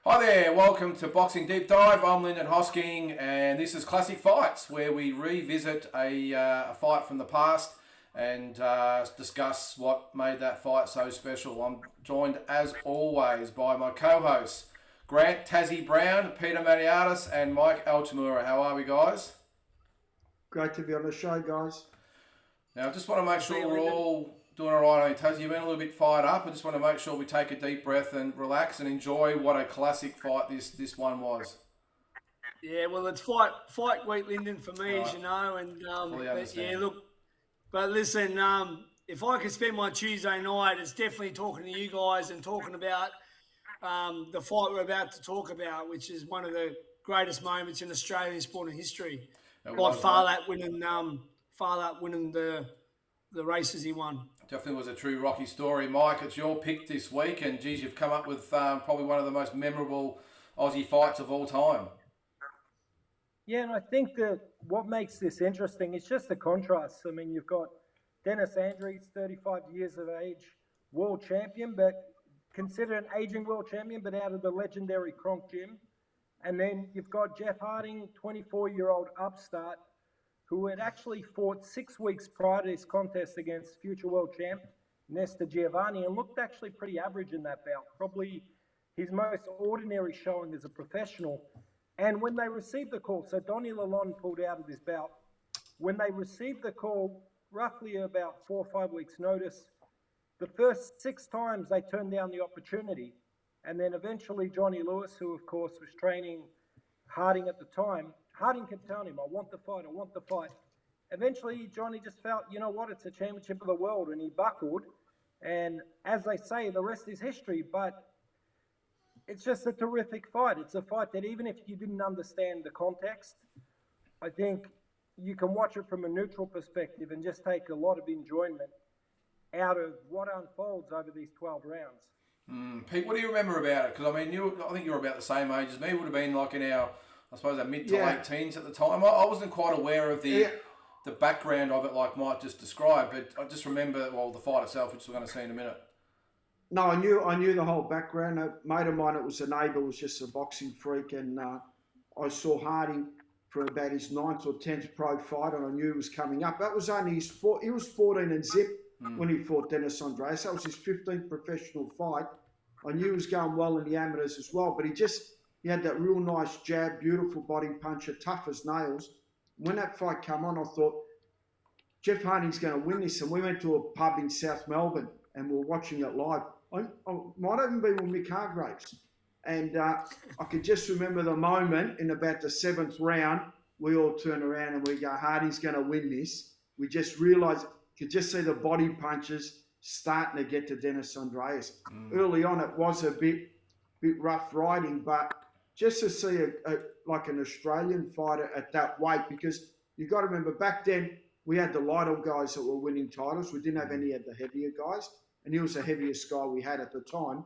Hi there, welcome to Boxing Deep Dive. I'm Lyndon Hosking, and this is Classic Fights, where we revisit a fight from the past and discuss what made that fight so special. I'm joined, as always, by my co-hosts, Grant Tassie Brown, Peter Maniatis, and Mike Altamura. How are we, guys? Great to be on the show, guys. Now, I just want to make sure we're all doing all right. I mean, Tassie, you've been a little bit fired up. I just want to make sure we take a deep breath and relax and enjoy what a classic fight this one was. Yeah, well, it's fight week, Lyndon, for me, as you know, and Fully but yeah, understand. look, but listen, if I could spend my Tuesday night, it's definitely talking to you guys and talking about the fight we're about to talk about, which is one of the greatest moments in Australian sporting history. It By was, far, mate. that winning the races he won. Definitely was a true Rocky story. Mike, it's your pick this week, and geez, you've come up with probably one of the most memorable Aussie fights of all time. Yeah, and I think that what makes this interesting is just the contrast. I mean, you've got Dennis Andrews, 35 years of age, world champion, but considered an aging world champion, but out of the legendary Kronk gym. And then you've got Jeff Harding, 24-year-old upstart, who had actually fought 6 weeks prior to this contest against future world champ Nesta Giovanni and looked actually pretty average in that bout, probably his most ordinary showing as a professional. And when they received the call, so Donnie Lalonde pulled out of this bout. When they received the call, roughly about 4 or 5 weeks' notice, the first 6 times they turned down the opportunity. And then eventually Johnny Lewis, who of course was training Harding at the time, Harding kept telling him, I want the fight, I want the fight. Eventually Johnny just felt, you know what, it's a championship of the world, and he buckled. And as they say, the rest is history. But it's just a terrific fight. It's a fight that even if you didn't understand the context, I think you can watch it from a neutral perspective and just take a lot of enjoyment out of what unfolds over these 12 rounds. Pete, what do you remember about it? Because I mean, I think you were about the same age as me. Would have been like in our, I suppose, our mid to Yeah. late teens at the time. I wasn't quite aware of Yeah. the background of it, like Mike just described. But I just remember, well, the fight itself, which we're going to see in a minute. No, I knew the whole background. A mate of mine, it was a neighbour, was just a boxing freak, and I saw Harding for about his 9th or 10th pro fight, and I knew he was coming up. That was only he was 14 and zip when he fought Dennis Andreas. That was his 15th professional fight. I knew he was going well in the amateurs as well, but he had that real nice jab, beautiful body puncher, tough as nails. When that fight came on, I thought, Jeff Harding's going to win this. And we went to a pub in South Melbourne and we were watching it live. I might even be with Mick Hargraves. And I could just remember the moment in about the 7th round, we all turn around and we go, Harding's going to win this. We just realised, could just see the body punches starting to get to Dennis Andreas. Early on, it was a bit rough riding, but just to see like an Australian fighter at that weight, because you got to remember back then we had the lighter guys that were winning titles. We didn't have any of the heavier guys, and he was the heaviest guy we had at the time,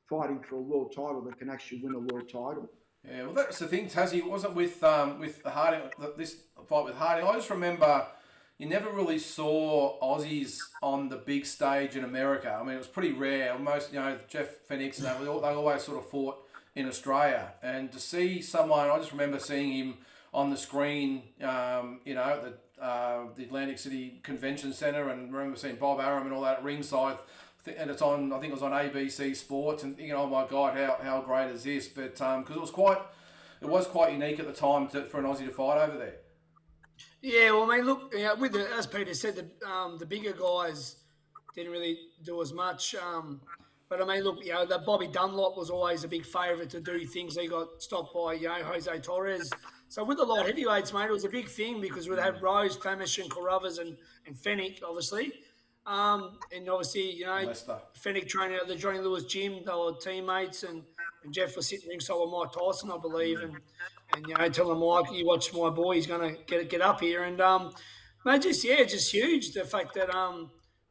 fighting for a world title that can actually win a world title. Yeah, well, that's the thing, Tassie. It wasn't with Harding. This fight with Harding, I just remember you never really saw Aussies on the big stage in America. I mean, it was pretty rare. Most, Jeff Fenix and they always sort of fought in Australia. And to see someone, I just remember seeing him on the screen, at the Atlantic City Convention Centre, and remember seeing Bob Arum and all that at ringside. And it's on, I think it was on ABC Sports, and thinking, oh my God, how great is this? But because it was quite unique at the time for an Aussie to fight over there. Yeah, well, I mean, look, as Peter said, the bigger guys didn't really do as much. But I mean, look, that Bobby Dunlop was always a big favourite to do things. He got stopped by, Jose Torres. So with the light heavyweights, mate, it was a big thing because we had Rose, Famish, and Carruthers and Fennick, obviously. And obviously, Leicester. Fennick trained at the Johnny Lewis gym. They were teammates, and Jeff was sitting ringside with Mike Tyson, I believe, and telling Mike, you watch my boy, he's going to get up here. And, mate, just huge, the fact that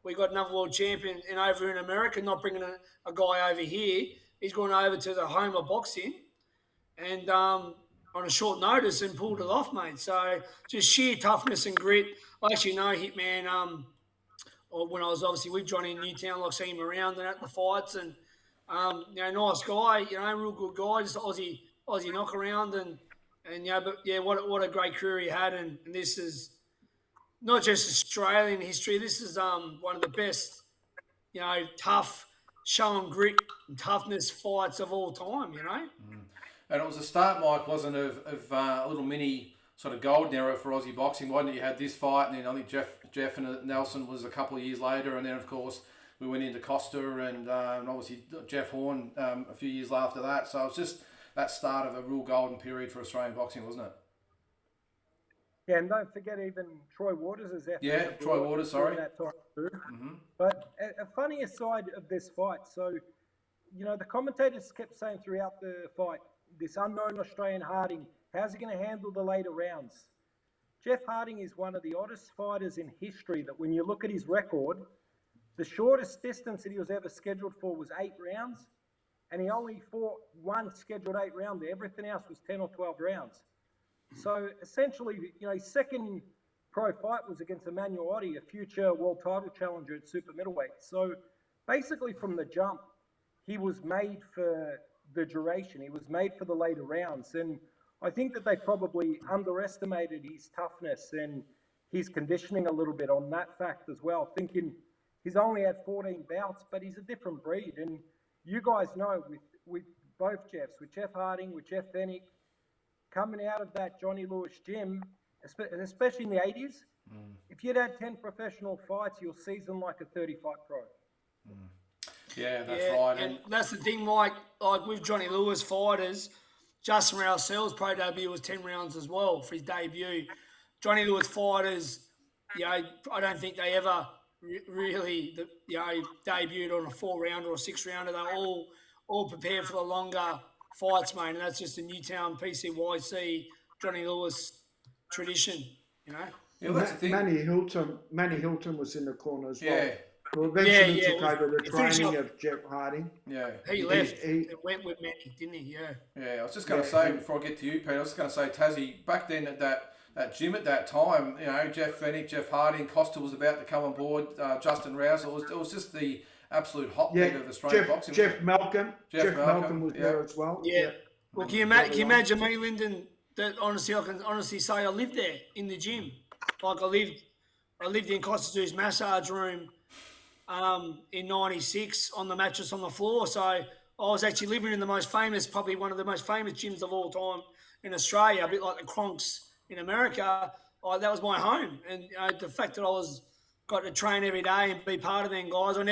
we got another world champion over in America, not bringing a guy over here. He's gone over to the home of boxing and on a short notice and pulled it off, mate. So just sheer toughness and grit. I actually know Hitman, or when I was obviously with Johnny in Newtown, like seeing him around and at the fights, and Nice guy, real good guy, just Aussie knock around and but yeah, what a great career he had, and this is not just Australian history. This is one of the best, tough, showing grit and toughness fights of all time. And it was the start, Mike, wasn't it, of a little mini sort of golden era for Aussie boxing, wasn't it? You had this fight, and then I think Jeff and Nelson was a couple of years later, and then of course we went into Costa and obviously Jeff Horn a few years after that. So it's just that start of a real golden period for Australian boxing, wasn't it? Yeah, and don't forget even Troy Waters is there. Yeah, Troy Waters, sorry. That time too. But a funny aside of this fight, so, the commentators kept saying throughout the fight, this unknown Australian Harding, how's he going to handle the later rounds? Jeff Harding is one of the oddest fighters in history that when you look at his record, the shortest distance that he was ever scheduled for was 8 rounds, and he only fought one scheduled 8 rounder. Everything else was 10 or 12 rounds. So essentially, his second pro fight was against Emmanuel Oddie, a future world title challenger at super middleweight. So basically from the jump, he was made for the duration. He was made for the later rounds. And I think that they probably underestimated his toughness and his conditioning a little bit on that fact as well, thinking he's only had 14 bouts, but he's a different breed. And you guys know with both Jeffs, with Jeff Harding, with Jeff Fennick, coming out of that Johnny Lewis gym, especially in the 80s, if you'd had 10 professional fights, you'll season like a 30-fight pro. Yeah, that's right. And that's the thing, Mike, like with Johnny Lewis fighters, Justin Rousseau's pro debut was 10 rounds as well for his debut. Johnny Lewis fighters, I don't think they ever really, debuted on a 4-rounder or 6-rounder. They all prepared for the longer fights, mate, and that's just a Newtown PCYC Johnny Lewis tradition, Yeah, well, that's the thing. Manny Hilton was in the corner as well. Yeah. Who eventually took over the training of Jeff Harding. Yeah. He left and went with Manny, didn't he? Yeah. Yeah, I was just going to say, before I get to you, Peter, I was just going to say, Tassie, back then at that gym at that time, Jeff Fennick, Jeff Harding, Costa was about to come on board, Justin Rouse, it was just the absolute hotbed of Australian boxing. Jeff Malcolm was there as well. Yeah. Well, can you imagine me, Lyndon, that honestly, I can honestly say I lived there in the gym. Like I lived in Costa's massage room in 96 on the mattress on the floor. So I was actually living in probably one of the most famous gyms of all time in Australia, a bit like the Kronks in America. That was my home. And the fact that I got to train every day and be part of them guys. I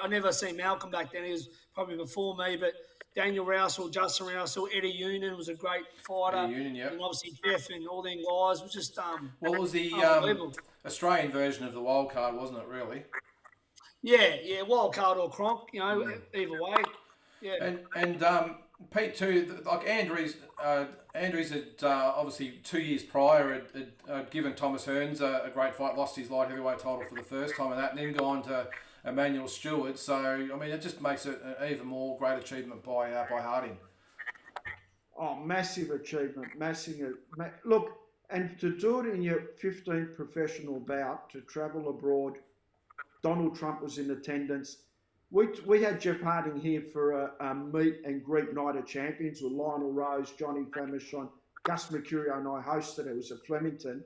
never seen Malcolm back then. He was probably before me, but Daniel Rousseau, Justin Rousseau, Eddie Union was a great fighter. Eddie Union, yeah. And obviously Jeff and all them guys. It was just well, it was the Australian version of the wild card, wasn't it, really? Yeah, wild card or Kronk, either way. Yeah. And Pete too, like Andrews had obviously 2 years prior had given Thomas Hearns a great fight, lost his light heavyweight title for the first time and that, and then gone to Emmanuel Stewart. So I mean, it just makes it an even more great achievement by Harding. Oh, massive achievement, look, and to do it in your 15th professional bout, to travel abroad. Donald Trump was in attendance. We had Jeff Harding here for a meet and greet night of champions with Lionel Rose, Johnny Famishon, Gus Mercurio, and I hosted it. It was at Flemington.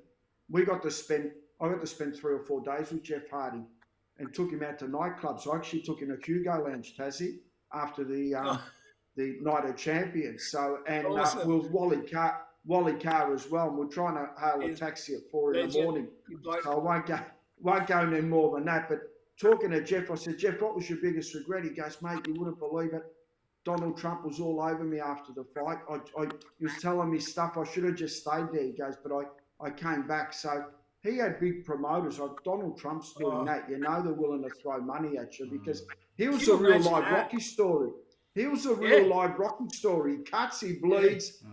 I got to spend 3 or 4 days with Jeff Harding and took him out to nightclubs. So I actually took him to Hugo Lounge, Tassie, after the night of champions. So awesome. with Wally Carr as well. And we're trying to hail a taxi at 4 in the morning. So I won't go any more than that, but talking to Jeff, I said, Jeff, what was your biggest regret? He goes, mate, you wouldn't believe it. Donald Trump was all over me after the fight. He was telling me stuff. I should have just stayed there, he goes, but I came back. So he had big promoters. Like Donald Trump's doing that. They're willing to throw money at you because he was a real live Rocky story. He cuts, he bleeds.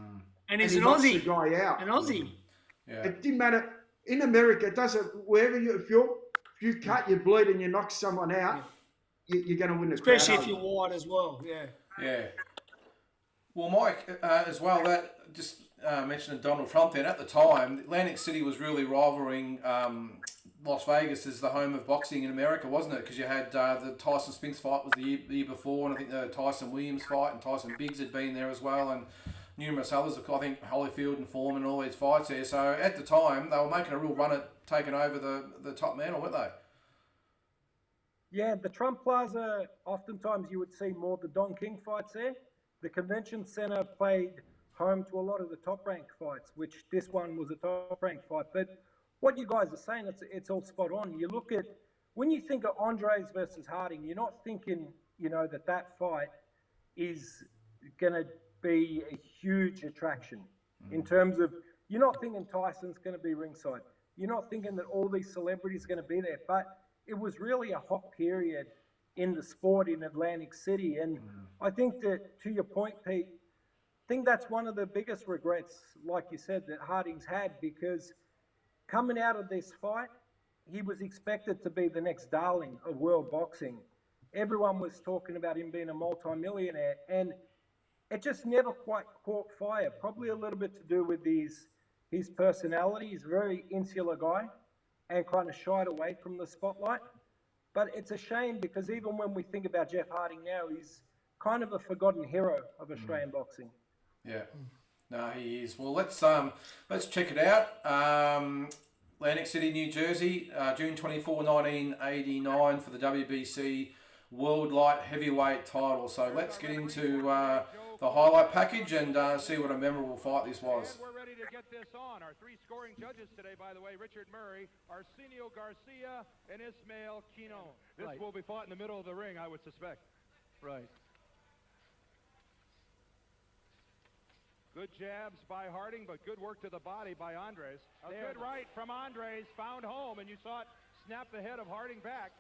And he's an Aussie. The guy out. An Aussie. Yeah. It didn't matter. In America, it doesn't. If you cut, you bleed, and you knock someone out, you're going to win the especially crowd if you're wide as well. Yeah. Yeah. Well, Mike, as well, that just mentioning Donald Trump then, at the time, Atlantic City was really rivaling Las Vegas is the home of boxing in America, wasn't it? Because you had the Tyson Spinks fight was the year before, and I think the Tyson Williams fight and Tyson Biggs had been there as well, and numerous others. I think Holyfield and Foreman and all these fights there. So at the time, they were making a real run at taking over the top mantle, weren't they? Yeah, the Trump Plaza, oftentimes you would see more the Don King fights there. The convention center played home to a lot of the top-ranked fights, which this one was a top-ranked fight. But what you guys are saying, it's all spot on. You look at, when you think of Andres versus Harding, you're not thinking, that fight is going to be a huge attraction in terms of, you're not thinking Tyson's going to be ringside. You're not thinking that all these celebrities are going to be there. But it was really a hot period in the sport in Atlantic City. And I think that, to your point, Pete, I think that's one of the biggest regrets, like you said, that Harding's had, because coming out of this fight, he was expected to be the next darling of world boxing. Everyone was talking about him being a multi-millionaire, and it just never quite caught fire. Probably a little bit to do with his personality. He's a very insular guy and kind of shied away from the spotlight. But it's a shame, because even when we think about Jeff Harding now, he's kind of a forgotten hero of Australian boxing. Yeah, no, he is. Well, let's check it out. Atlantic City, New Jersey, June 24, 1989 for the WBC World Light Heavyweight title. So let's get into the highlight package and see what a memorable fight this was. And we're ready to get this on. Our three scoring judges today, by the way, Richard Murray, Arsenio Garcia, and Ismael Quino. This will be fought in the middle of the ring, I would suspect. Right. Good jabs by Harding, but good work to the body by Andres. A good right from Andres, found home, and you saw it snap the head of Harding back.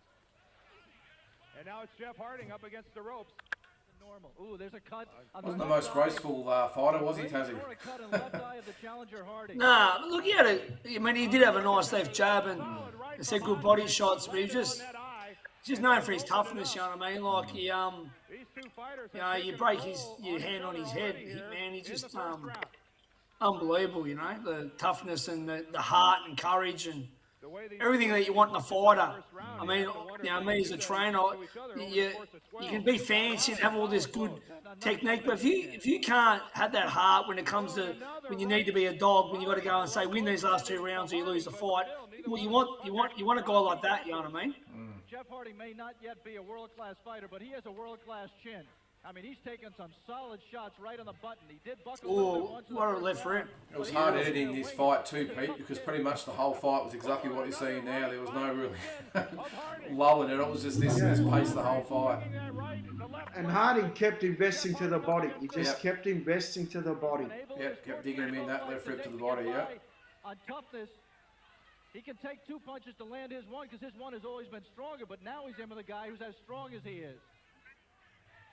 And now it's Jeff Harding up against the ropes. Normal. Ooh, there's a cut. Wasn't the most graceful fighter, was he, Tassie? Nah, look, he did have a nice left jab and some good body shots, but he's just known for his toughness, you know what I mean? Like, you break your hand on his head, man, he's just unbelievable, the toughness and the heart and courage and everything that you want in a fighter. I mean, me as a trainer, you can be fancy and have all this good technique, but if you can't have that heart when it comes to when you need to be a dog, when you got to go and say win these last 2 rounds or you lose the fight, well, you want a guy like that. You know what I mean? Jeff Harding may not yet be a world-class fighter, but he has a world-class chin. I mean, he's taken some solid shots right on the button. He did buckle. What a left for him. It was hard editing this fight too, Pete, because pretty much the whole fight was exactly what you're seeing now. There was no really lull in it. It was just this pace the whole fight. And Harding kept investing to the body. He just kept investing to the body. Yeah, kept digging him in that left rib to the body, yeah. On toughness, he can take 2 punches to land his one, because his one has always been stronger, but now he's in with a guy who's as strong as he is.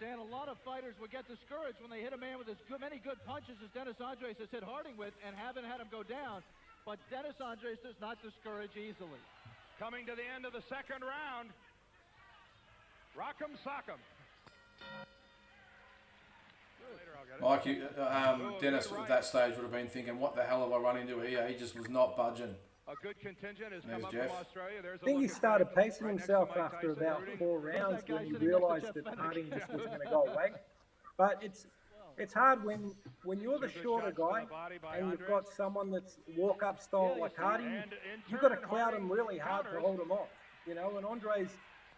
Dan, a lot of fighters would get discouraged when they hit a man with as many good punches as Dennis Andres has hit Harding with and haven't had him go down. But Dennis Andres does not discourage easily. Coming to the end of the second round, Rock'em Sock'em. Like Dennis at that stage would have been thinking, what the hell have I run into here? He just was not budging. A good contingent has come up Jeff. from Australia. I think he started pacing himself after about 4 rounds when he realised that Harding just wasn't going to go away. But it's hard when you're the shorter guy and you've got someone that's walk-up style like Harding, you've got to cloud him really hard to hold him off. And Andres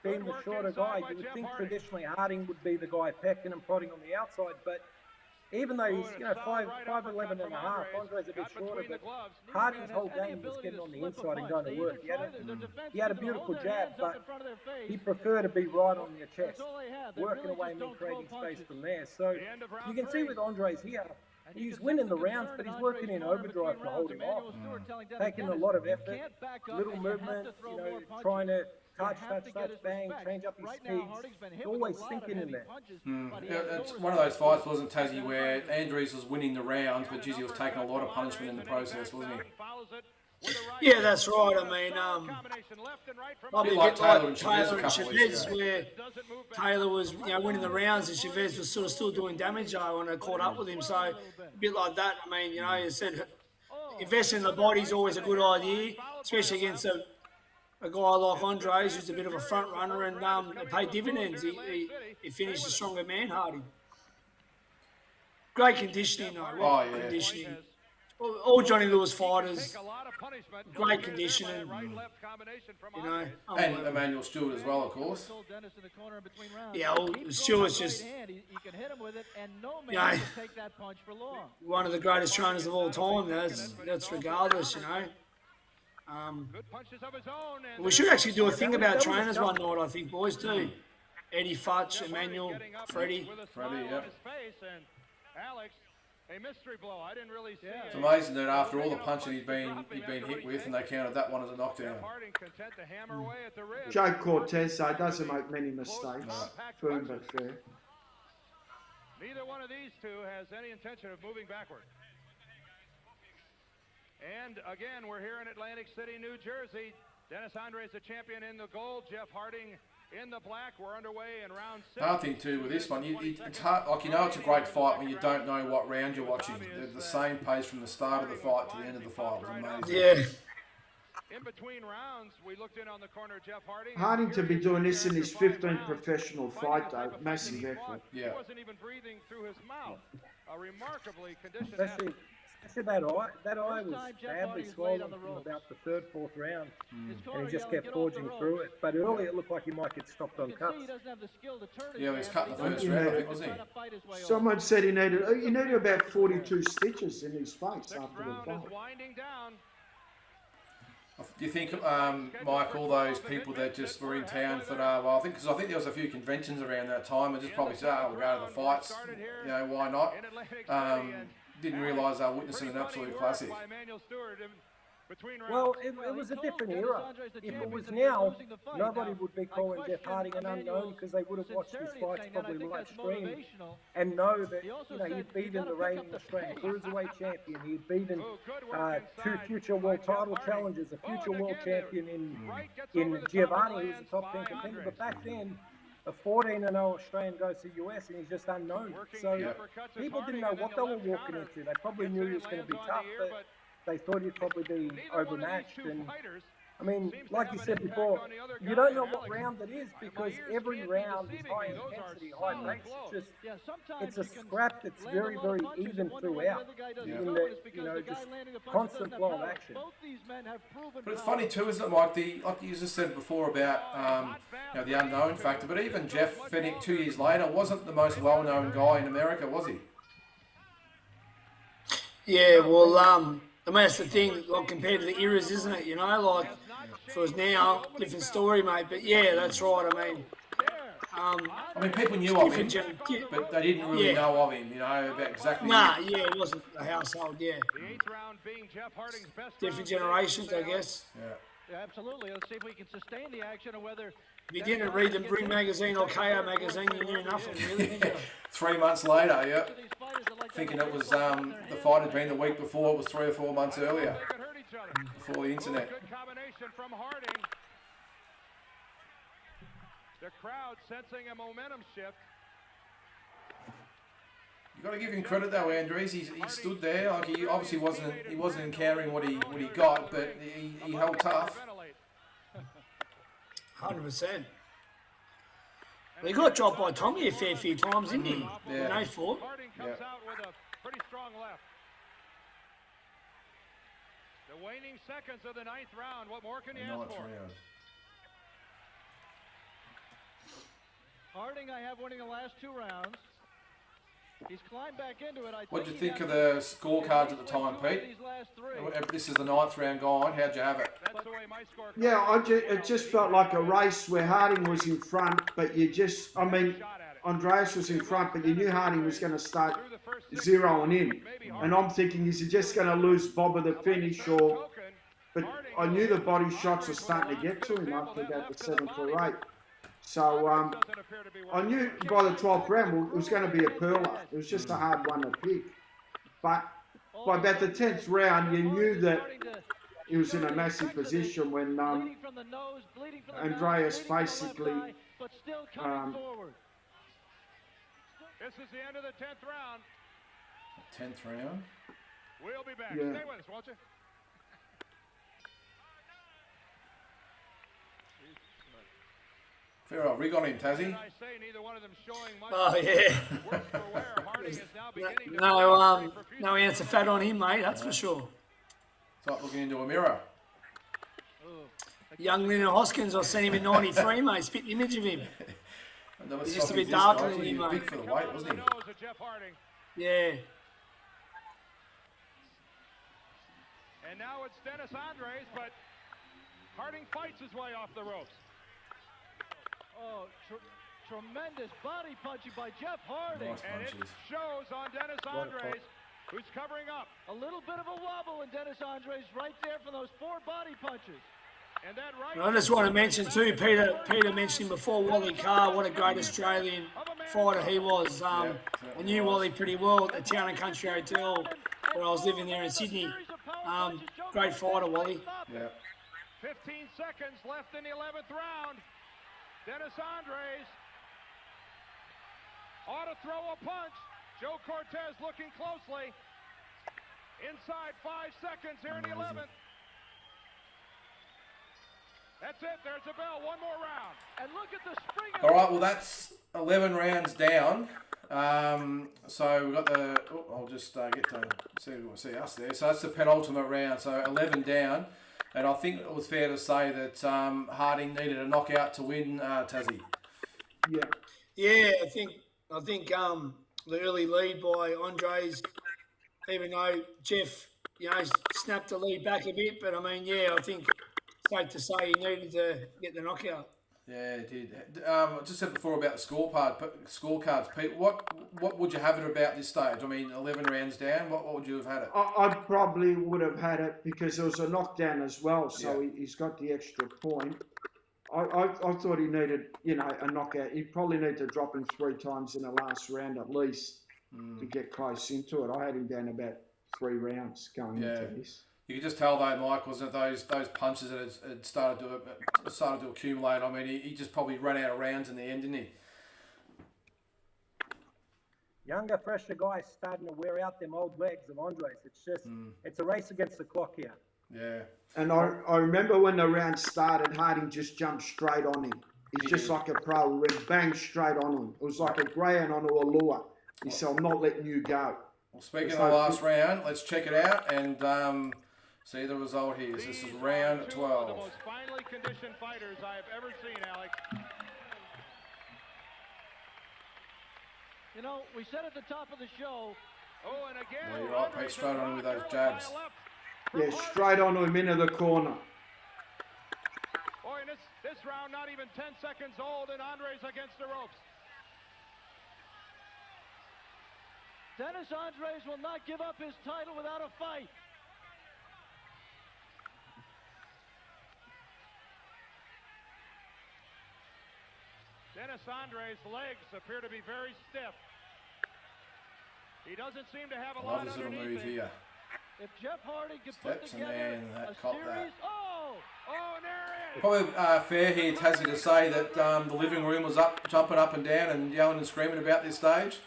being the shorter guy, you would think traditionally Harding would be the guy pecking and prodding on the outside, but even though he's 5'11" and a half, Andre's a bit shorter, but Harding's whole game was getting on the inside and going to work. He had a beautiful jab, but he preferred to be right on your chest, working away and then creating space from there. So you can see with Andres here, he's winning the rounds, but he's working in overdrive to hold him off, taking a lot of effort, little movement, trying to touch, bang, change up his speeds. Always thinking in there. It's one of those fights, wasn't Tassie, where Andres was winning the rounds, but he was taking a lot of punishment in the process, wasn't he? Yeah, that's right. I mean, a bit like Taylor and Chavez, where Taylor was winning the rounds and Chavez was sort of still doing damage when I caught up with him. So a bit like that. I mean, you said investing in the body is always a good idea, especially against a guy like Andres, who's a bit of a front runner, and it paid dividends. He finished a stronger man, Harding. Great conditioning, though. Oh, yeah. Conditioning. All Johnny Lewis fighters, great conditioning. You know, And Emmanuel Stewart as well, of course. yeah, Stewart's just know, one of the greatest trainers of all time. That's regardless, you know. We should actually do a thing about trainers one night, I think, boys, too. Eddie Futch, Emmanuel, Freddie. Freddie, yeah. Alex, a mystery blow. I didn't really see It's amazing that after all the punching he'd been hit with, and they counted that one as a knockdown. Harding content to hammer away at the ribs. Joe Cortez, though, doesn't make many mistakes. Firm but fair. Neither one of these two has any intention of moving backward. And again, we're here in Atlantic City, New Jersey. Dennis Andres, the champion, in the gold. Jeff Harding in the black. We're underway in round 6. Hard thing too with this one, it's hard. Like, you know, it's a great fight when you don't know what round you're watching. They're the same pace from the start of the fight to the end of the fight. It was amazing. Yeah. In between rounds, we looked in on the corner, Jeff Harding. Harding to be doing this in his 15th professional fight, though. Massive effort. Yeah. He wasn't even breathing through his mouth. A remarkably conditioned Especially that eye was badly swollen from about the third, fourth round, and he just kept forging through it. But early it looked like he might get stopped on cuts. Yeah, he was cut in the first round, I think, wasn't he? Someone said he needed about 42 stitches in his face Next after the round fight. is winding down. Do you think, Mike, all those people that just were in town for, well, because I think there was a few conventions around that time, and just probably said, oh, we'll go to the fights, you know, why not? In Atlantic City, and Didn't realise they were witnessing an absolute classic. by Emmanuel Stewart in between rounds. Well, it was a different era. If it was now, nobody would be calling Jeff Harding an unknown because they would have watched his fights probably live stream and know that he'd beaten the reigning Australian Cruiserweight champion. He'd beaten two future world title challengers, a future world champion in Giovanni, who's a top 10 contender. But back then, a 14-0 Australian goes to the US and he's just unknown. So people didn't know what they were walking into. They probably knew he was going to be tough, but they thought he'd probably be overmatched. And I mean, like you said before, you don't know what round it is because every round is high intensity, high pace. It's a scrap that's very, very even throughout. In the, just constant flow of action. But it's funny too, isn't it, Mike? Like you just said before about the unknown factor. But even Jeff Fennick 2 years later wasn't the most well-known guy in America, was he? Yeah, well, I mean, that's the thing, like, compared to the eras, isn't it? You know, like, if it was now, different story, mate. But yeah, that's right. I mean, people knew of him, but they didn't really know of him, about exactly. Nah, yeah, it wasn't a household, yeah. The 8th round being Jeff Harding's best Different round. generations, I guess. Yeah. Absolutely. Let's see if we can sustain the action or whether. If you didn't read the Bring magazine or KO magazine, you knew nothing, really, did you? 3 months later, yeah. Thinking it was the fight had been the week before, it was 3 or 4 months earlier, They could hurt each other. before the internet. Good combination from Harding. The crowd sensing a momentum shift. You got to give him credit though, Andres. He stood there, like he obviously wasn't encountering what he got, but he held tough. 100%. He got dropped by Tommy a fair few times, didn't he? Yeah. When they fought. Harding comes out with a pretty strong left. The waning seconds of the 9th round. What more can you ask for? Harding, I have winning the last 2 rounds. He's climbed back into it. What did you think of the scorecards at the time, Pete? These last 3. This is the 9th round gone. How'd you have it? That's the way my score. Yeah, it just felt like a race where Harding was in front, but Andreas was in front, but you knew Harding was going to start zeroing in. And I'm thinking, is he just going to lose Bob at the finish? But I knew the body shots were starting to get to him after about the 7th or 8th. So I knew by the 12th round it was going to be a perler. It was just a hard one to pick. But by about the 10th round, you knew that he was in a massive position when Andreas basically This is the end of the 10th round. 10th round. We'll be back. Yeah. Stay with us, won't you? Fair old rig on him, Tassie. And I say neither one of them showing much. Oh, yeah. Worse for wear. Harding is now beginning to No answer fat on him, mate, that's for sure. It's like looking into a mirror. Young Lennon Hoskins, I seen him in 93, mate, spit an image of him. Never He's just stopped a bit his darker disc, than he you, was mate. big for the weight, wasn't he? Nose of Jeff Harding. Yeah. And now it's Dennis Andres, but Harding fights his way off the ropes. Oh, tremendous body punching by Jeff Harding. Nice And it punches. shows on Dennis Andres, who's covering up. A little bit of a wobble in Dennis Andres right there for those 4 body punches. And that right. I just want to mention too, Peter mentioned before Wally Carr, what a great Australian fighter he was. I knew Wally pretty well at the Town and Country Hotel where I was living there in Sydney. Great fighter, Wally. Yeah. 15 seconds left in the 11th round. Dennis Andres ought to throw a punch. Joe Cortez looking closely. Inside 5 seconds here in the 11th. That's it. There's a bell. One more round. And look at the spring. All right, well, that's 11 rounds down. So we've got the... Oh, I'll just get to see us there. So that's the penultimate round. So 11 down. And I think it was fair to say that Harding needed a knockout to win, Tassie. Yeah. Yeah, I think the early lead by Andres, even though Jeff, snapped the lead back a bit, but I mean, yeah, I think it's safe to say he needed to get the knockout. Yeah, it did. I just said before about the scorecards. Pete, what would you have it about this stage? I mean, 11 rounds down, what would you have had it? I probably would have had it because there was a knockdown as well, so he's got the extra point. I thought he needed, a knockout. He probably needed to drop him 3 times in the last round at least to get close into it. I had him down about 3 rounds going into this. You could just tell though, Mike, wasn't it, those punches that had started to accumulate. I mean, he just probably ran out of rounds in the end, didn't he? Younger, fresher guys starting to wear out them old legs of Andres. It's just, it's a race against the clock here. Yeah. And I remember when the round started, Harding just jumped straight on him. He's just like a pro. He went bang straight on him. It was like a greyhound onto a lure. He said, I'm not letting you go. Well, speaking of the last round, let's check it out and see the result here. So this is round 12. Two of the most finely conditioned fighters I have ever seen, Alex. We said at the top of the show. Oh, and again, Yeah, you're right, Pete, straight on with those jabs. Yeah, straight onto him into the corner. Boy, and this round not even 10 seconds old, and Andres against the ropes. Dennis Andres will not give up his title without a fight. Dennis Andres' legs appear to be very stiff. He doesn't seem to have a I love lot this little underneath move him. here. If Jeff Harding could Steps put and together then that a cop that. series, Oh, and there he is. Probably fair here, Tassie, to say that the living room was jumping up and down and yelling and screaming about this stage.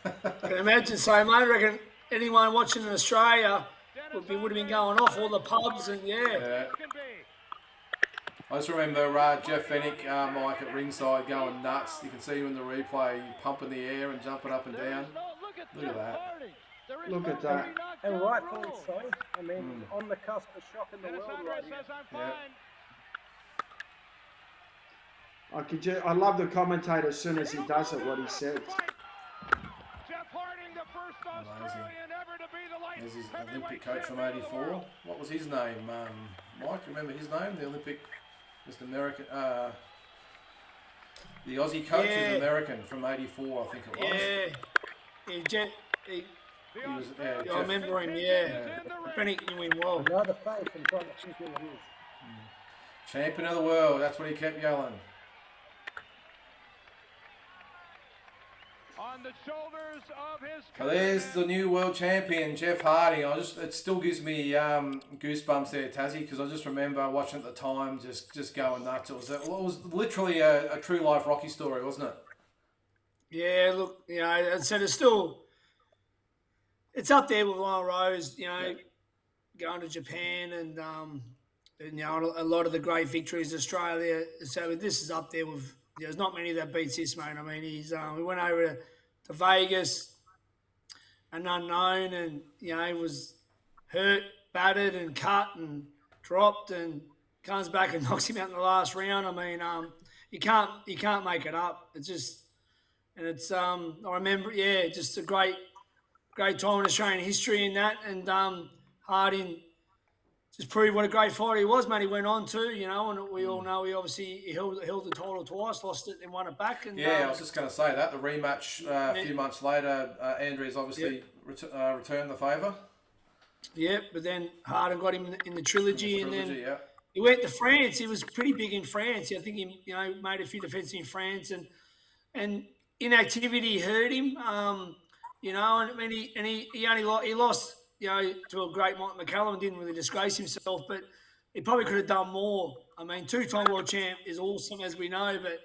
I can imagine so, mate. I reckon anyone watching in Australia would have been going off, all the pubs and Yeah. Can be. I just remember Jeff Fennick, Mike, at ringside going nuts. You can see him in the replay, pumping the air and jumping up and down. Look at Look at Jeff that. Harding. There is Look no at that. And knockdown rightfully rule. so. I mean, on the cusp of shocking the Dennis world Andres right here. says, I'm Yeah. fine. I love the commentator as soon as he does it, what he says. Jeff Harding, the first Australian ever to be the light There's his heavyweight Olympic coach from champion of the '84. world. What was his name? Mike, remember his name? The Olympic, Mr. American, the Aussie coach is American from '84, I think it was. Yeah. He was, I remember him, yeah. Fennick knew him well. Another face I'm trying to think who it is. Champion of the world. That's what he kept yelling. On the shoulders of his So there's the new world champion, Jeff Harding. It still gives me goosebumps there, Tassie, because I just remember watching at the time, just going nuts. It was literally a true life Rocky story, wasn't it? Yeah, look, I said it's up there with Lyle Rose, going to Japan and a lot of the great victories in Australia. So this is up there with there's not many that beats this, mate. I mean, we went over to Vegas, an unknown, and he was hurt, battered, and cut, and dropped, and comes back and knocks him out in the last round. I mean, you can't make it up. It's just, and it's I remember, just a great time in Australian history in that, and Harding just proved what a great fighter he was, man. He went on to, and we all know he held the title twice, lost it, then won it back. And I was just going to say that the rematch a few months later, Andrews obviously returned the favour. Yeah, but then Harding got him in the trilogy, and then he went to France. He was pretty big in France. I think he made a few defenses in France, and inactivity hurt him. And I mean he lost. To a great Mike McCallum, didn't really disgrace himself, but he probably could have done more. I mean, 2-time world champ is awesome, as we know, but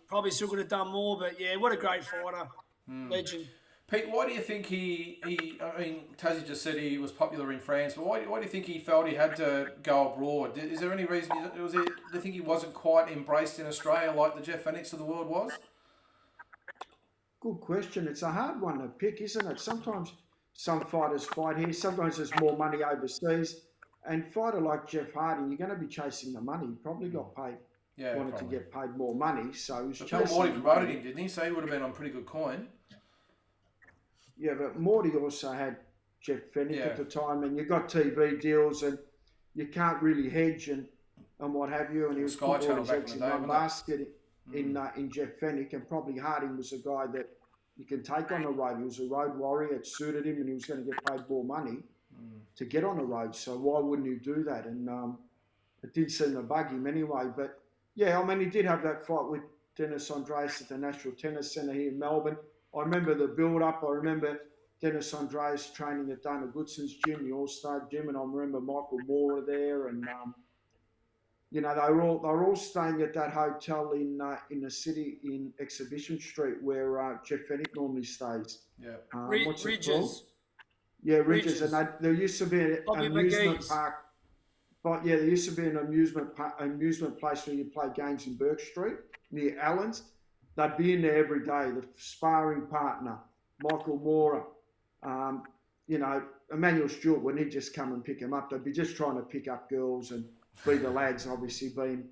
probably still could have done more. But yeah, what a great fighter, legend. Pete, why do you think I mean, Tassie just said he was popular in France, but why do you think he felt he had to go abroad? Is there any reason, do you think he wasn't quite embraced in Australia like the Jeff Fenech of the world was? Good question. It's a hard one to pick, isn't it? Sometimes some fighters fight here. Sometimes there's more money overseas. And fighter like Jeff Harding, you're going to be chasing the money. He probably got paid. Wanted to get paid more money, so he was chasing. Bill Morty promoted him, didn't he? So he would have been on pretty good coin. Yeah, but Morty also had Jeff Fenech at the time, and you got TV deals, and you can't really hedge and what have you. And he was Sky putting all Channel his back eggs in in the day, one basket in Jeff Fenech, and probably Harding was a guy that you can take on the road. He was a road warrior. It suited him, and he was going to get paid more money to get on the road. So why wouldn't he do that? And it did seem to bug him anyway. But yeah, I mean, he did have that fight with Dennis Andreas at the National Tennis Centre here in Melbourne. I remember the build-up. I remember Dennis Andreas training at Dana Goodson's gym, the All-Star gym, and I remember Michael Moore there, and they were all staying at that hotel in the city in Exhibition Street where Jeff Fenech normally stays. Yeah. What's it Ridges. called? Yeah, Ridges. And there used to be an Bobby amusement McGee's. park. But yeah, there used to be an amusement place where you play games in Burke Street near Allen's. They'd be in there every day. The sparring partner, Michael Moore, Emmanuel Stewart, when he'd just come and pick him up, they'd be just trying to pick up girls and be the lads, obviously being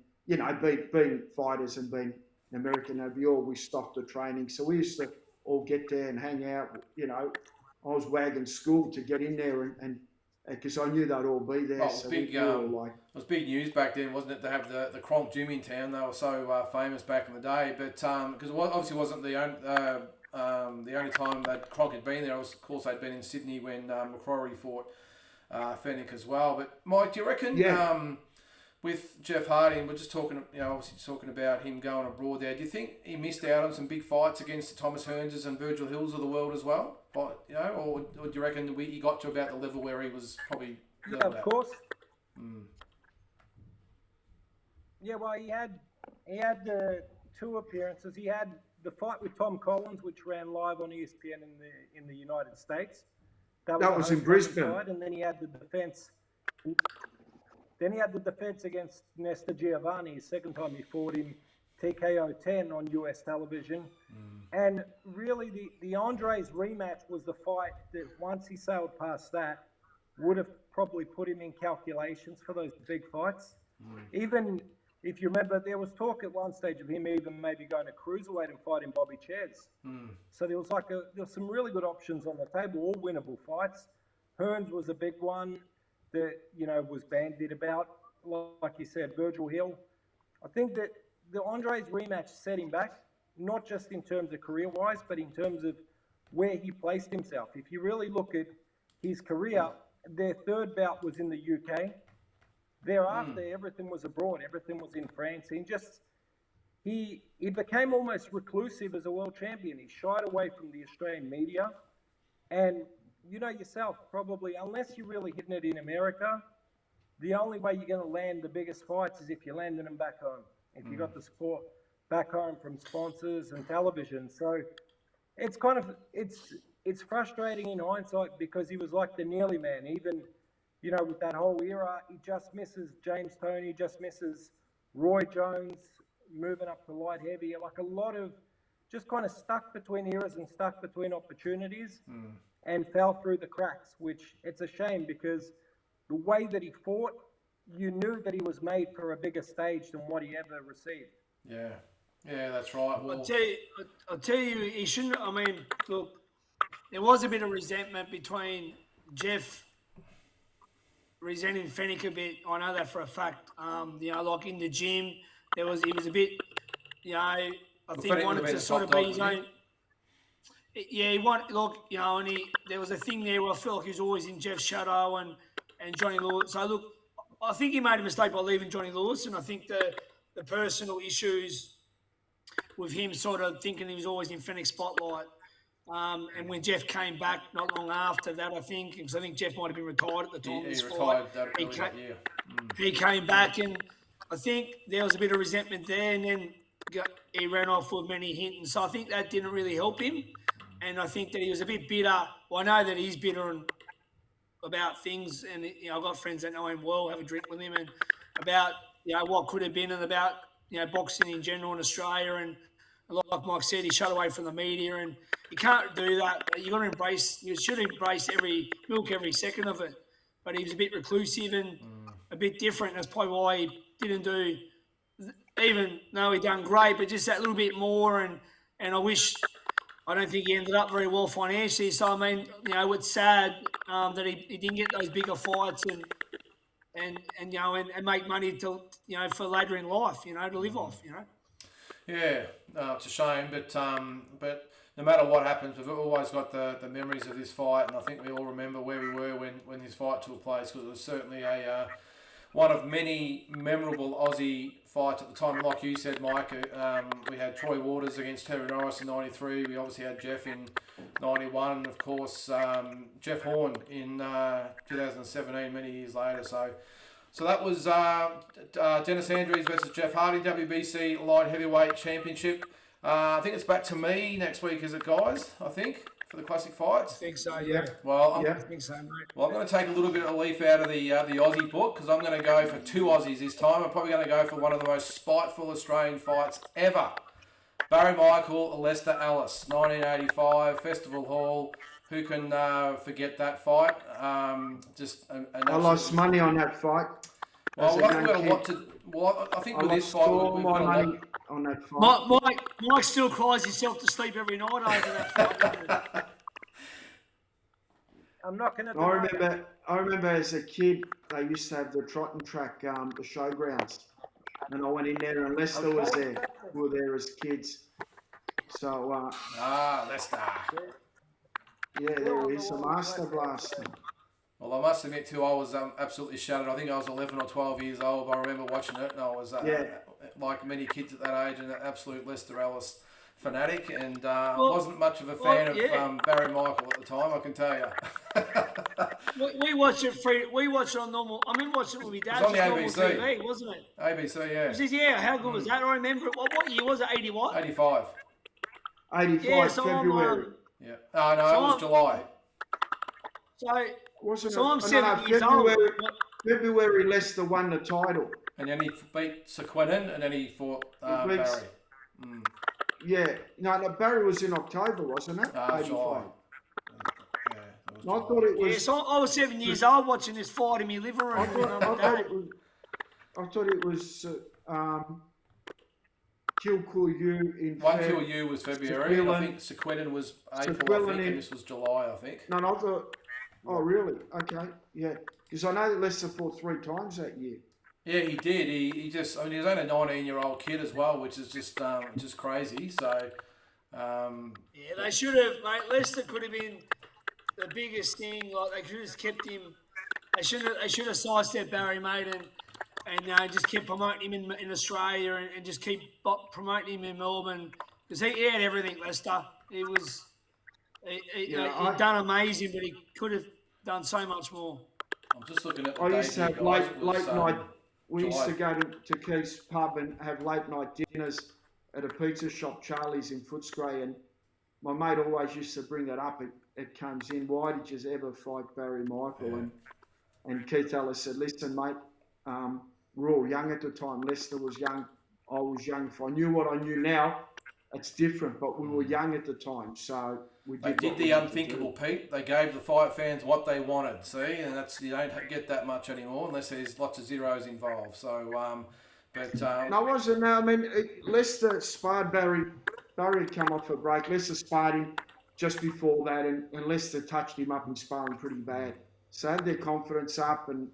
fighters and being American. We stopped the training. So we used to all get there and hang out. I was wagging school to get in there and because I knew they'd all be there. Well, it was big news back then, wasn't it, to have the Kronk Gym in town? They were so famous back in the day. But because it obviously wasn't the only time that Kronk had been there. Of course, they'd been in Sydney when McCrory fought Fenech as well. But Mike, do you reckon with Jeff Harding, we're just talking, obviously talking about him going abroad there. Do you think he missed out on some big fights against the Thomas Hearnses and Virgil Hills of the world as well? But, or do you reckon he got to about the level where he was probably level of course. Yeah, well, he had the 2 appearances. He had the fight with Tom Collins, which ran live on ESPN in the United States. That was in Brisbane. Fight, and then he had the defense. Then he had the defense against Nestor Giovanni, his second time he fought him, TKO 10 on US television. And really, the Andres rematch was the fight that once he sailed past that, would have probably put him in calculations for those big fights. Even if you remember, there was talk at one stage of him even maybe going to cruiserweight and fighting Bobby Ches. So there was some really good options on the table, all winnable fights. Hearns was a big one that, was bandied about. Like you said, Virgil Hill. I think that the Andres rematch set him back, not just in terms of career-wise, but in terms of where he placed himself. If you really look at his career, their third bout was in the UK. Thereafter, everything was abroad. Everything was in France. He became almost reclusive as a world champion. He shied away from the Australian media. And you know yourself, probably, unless you're really hitting it in America, the only way you're going to land the biggest fights is if you're landing them back home. If you got the support back home from sponsors and television. So it's kind of, it's frustrating in hindsight because he was like the nearly man. Even, with that whole era, he just misses James Toney, just misses Roy Jones, moving up to light heavy. Like a lot of just kind of stuck between eras and stuck between opportunities and fell through the cracks, which it's a shame because the way that he fought, you knew that he was made for a bigger stage than what he ever received. Yeah, that's right. Well, I'll tell you, he shouldn't. I mean, look, there was a bit of resentment between Jeff resenting Fennick a bit. I know that for a fact. Like in the gym, he was a bit, I think Fennick wanted would have been to a sort top of be dog, his wouldn't own. Yeah, he wanted, look, and there was a thing there where I felt like he was always in Jeff's shadow and Johnny Lewis. So look, I think he made a mistake by leaving Johnny Lewis, and I think the personal issues with him sort of thinking he was always in Fennick's spotlight. And when Jeff came back not long after that, I think, because I think Jeff might have been retired at the time of he this retired fight. that early that year. He came back, and I think there was a bit of resentment there, and then he ran off with many hints. So I think that didn't really help him. And I think that he was a bit bitter. Well, I know that he's bitter about things, and I've got friends that know him well, have a drink with him, and about what could have been, and about boxing in general in Australia. And like Mike said, he shut away from the media, and you can't do that. You got to embrace. You should embrace milk every second of it. But he was a bit reclusive and a bit different. That's probably why he didn't do, even though he done great, but just that little bit more. And I don't think he ended up very well financially. So I mean, it's sad that he didn't get those bigger fights and make money to for later in life, to live off, Yeah, it's a shame, but no matter what happens, we've always got the memories of this fight, and I think we all remember where we were when this fight took place, because it was certainly one of many memorable Aussie fights at the time. Like you said, Mike, we had Troy Waters against Terry Norris in '93. We obviously had Jeff in '91, and of course Jeff Horn in 2017, many years later. So that was Dennis Andrews versus Jeff Hardy, WBC Light Heavyweight Championship. I think it's back to me next week, is it, guys? I think, for the classic fights. I think so, yeah. Well, I think so, mate. Well, I'm going to take a little bit of a leaf out of the Aussie book, because I'm going to go for two Aussies this time. I'm probably going to go for one of the most spiteful Australian fights ever. Barry Michael, Lester Ellis, 1985, Festival Hall. Who can forget that fight? I lost money on that fight. Well, we've got a lot to. Well, I think with this fight, we've got a lot. On that fight. Mike still cries himself to sleep every night over that fight. I'm not going to. I remember as a kid, they used to have the trotting track, the showgrounds, and I went in there, and Lester was there. We were there as kids. So. Lester. Yeah, there is a Master Blaster. Well, I must admit too, I was absolutely shattered. I think I was 11 or 12 years old, but I remember watching it, and I was like many kids at that age, an absolute Lester Ellis fanatic, and wasn't much of a fan of Barry Michael at the time, I can tell you. we watched it free. We watched it on normal. I remember watching it with my dad. It was on the ABC, TV, wasn't it? ABC, yeah. It says, how good was that? I remember it. What year was it? 80 what? 85. 85 February. Yeah. Oh no, it was July. I'm 7 years old. February, Lester won the title. And then he beat Sequinin, and then he fought Barry. Yeah. No, Barry was in October, wasn't it? 85. July. I thought it was. Yeah, so I was 7 years old watching this fight in my living room. I thought it was Kill Cool You in One Kill You was February. I think Sequinin was April, and this was July, I think. No, I thought. Oh, really? Okay, yeah. Because I know that Lester fought 3 times that year. Yeah, he did. He was only a 19-year-old kid as well, which is just crazy. So. They should have, mate. Lester could have been the biggest thing. Like they could have kept him. They should have sidestepped Barry, mate, and just kept promoting him in Australia and just keep promoting him in Melbourne, because he had everything. Lester, he done amazing, but he could have done so much more. I'm just looking at. I used to have late night. We used to go to Keith's pub and have late night dinners at a pizza shop, Charlie's in Footscray, and my mate always used to bring that up. It comes in. Why did you ever fight Barry Michael? And Keith Ellis said, "Listen, mate, we're all young at the time. Lester was young. I was young. If I knew what I knew now, it's different. But we were young at the time, so we They did. did what we the had to unthinkable, do. Pete. They gave the fight fans what they wanted. See, and that's you don't get that much anymore unless there's lots of zeros involved. So, No, it wasn't. No, I mean, Leicester sparred Barry. Barry had come off a break. Leicester sparred him just before that, and Leicester touched him up in sparring pretty bad. So had their confidence up, and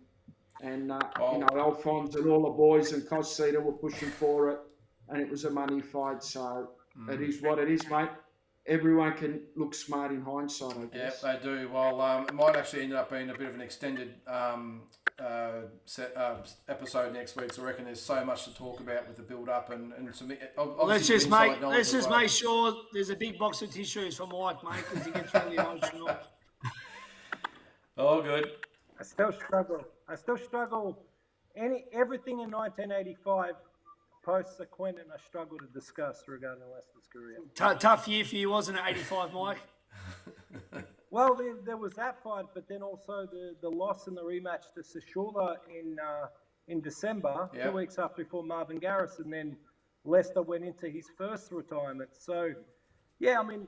you know, Alphonse and all the boys and Cosceta were pushing for it, and it was a money fight. So it is what it is, mate. Everyone can look smart in hindsight, I yeah, guess. they do. Well, it might actually end up being a bit of an extended episode next week. So I reckon there's so much to talk about with the build-up and some. Let's just inside knowledge let's as just well. make sure there's a big box of tissues for Mike, mate, because he gets really emotional. Oh, good. I still struggle. Everything in 1985 post Quentin, I struggle to discuss regarding Leicester's career. Tough year for you, wasn't it? 85, Mike. Well, there was that fight, but then also the loss in the rematch to Sashula in December, Yep. 2 weeks before Marvin Garris, and then Leicester went into his first retirement. So, yeah, I mean,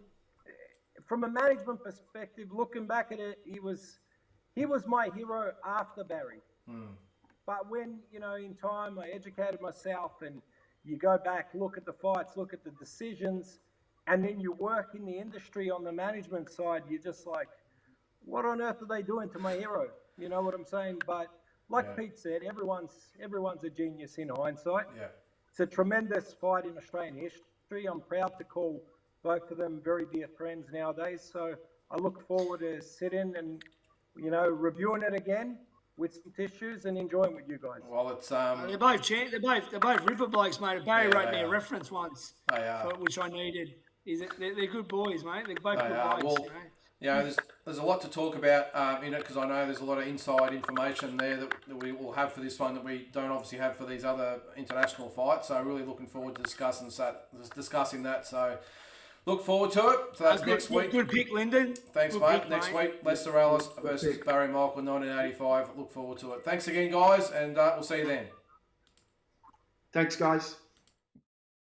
from a management perspective, looking back at it, he was my hero after Barry. But when, you know, in time I educated myself and you go back, look at the fights, look at the decisions, and then you work in the industry on the management side, you're just like, what on earth are they doing to my hero? You know what I'm saying? But like Pete said, everyone's a genius in hindsight. Yeah. It's a tremendous fight in Australian history. I'm proud to call both of them very dear friends nowadays. So I look forward to sitting and, you know, reviewing it again with some tissues and enjoying with you guys. Well, it's They're both they're both ripper blokes, mate. Barry Yeah, wrote they me a are. reference once, They are. which I needed. They're good boys, mate. They're both They good are. blokes. Well, you know, there's a lot to talk about in it because I know there's a lot of inside information there that we will have for this one that we don't obviously have for these other international fights. So really looking forward to discussing that. So look forward to it. So that's next week. Good pick, Lyndon. Thanks, Good mate. pick, Next mate. week, Lester Ellis versus Barry Michael, 1985. Look forward to it. Thanks again, guys, and we'll see you then. Thanks, guys.